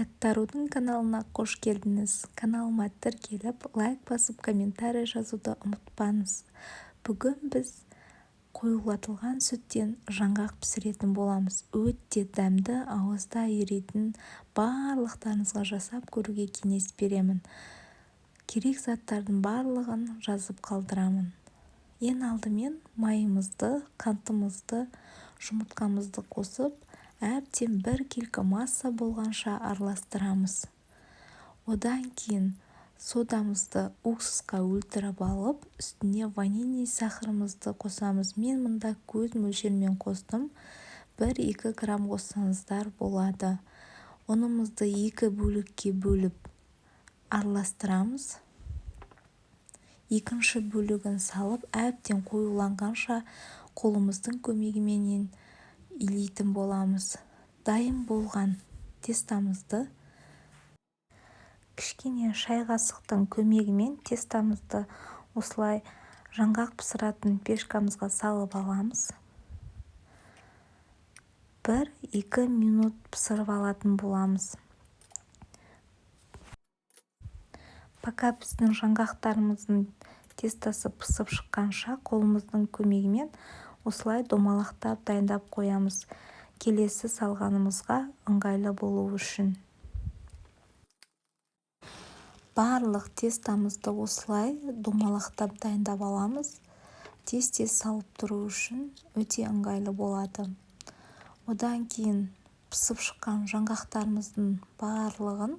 Таттарудың каналына қош келдіңіз. Каналыма тіркеліп, лайк басып, комментарий жазуды ұмытпаңыз. Бүгін біз қоюлатылған сүттен жаңғақ пісіретін боламыз. Өте дәмді, ауызда еритін, барлықтарыңызға жасап көруге кеңес беремін. Керек заттардың барлығын жазып қалдырамын. Ең алдымен майымызды, қантымызды, жұмыртқамызды қосып, әбден бір келкі масса болғанша араластырамыз. Одан кейін содамызды уксусқа өлтіріп алып, үстіне ванильный сахарымызды қосамыз. Мен мұнда көз мөлшермен қостым. 1-2 грамм қоссаңыздар болады. Ұнымызды 2 бөлікке бөліп араластырамыз. Екінші бөлігін салып, әбден қоюланғанша қолымыздың көмегімен илейтін боламыз. Дайын болған тестамызды кішкене шай қасықтың көмегімен тестамызды осылай жаңғақ пісіретін пешкамызға салып аламыз. 1-2 минут пісіріп алатын боламыз. Пока біздің жаңғақтарымыздың тестасы пісіп шыққанша қолымыздың көмегімен осылай домалақтап дайындап қоямыз. Келесі салғанымызға ыңғайлы болу үшін. Барлық тестамызды осылай домалақтап дайындап аламыз. Тез-тез салып тұру үшін өте ыңғайлы болады. Одан кейін пісіп шыққан жаңғақтарымыздың барлығын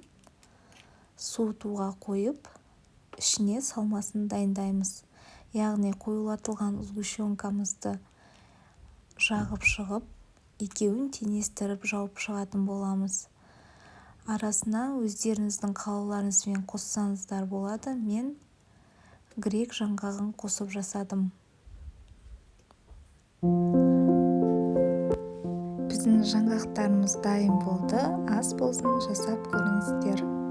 суытуға қойып, ішіне салмасын дайындаймыз. Яғни қоюлатылған сгущенкамызды жағып шығып, екеуін теңестіріп жауып шығатын боламыз. Арасына өздеріңіздің қалауларыңызбен қоссаңыздар болады. Мен грек жаңғағын қосып жасадым. Біздің жаңғақтарымыз дайын болды. Ас болсын, жасап көріңіздер.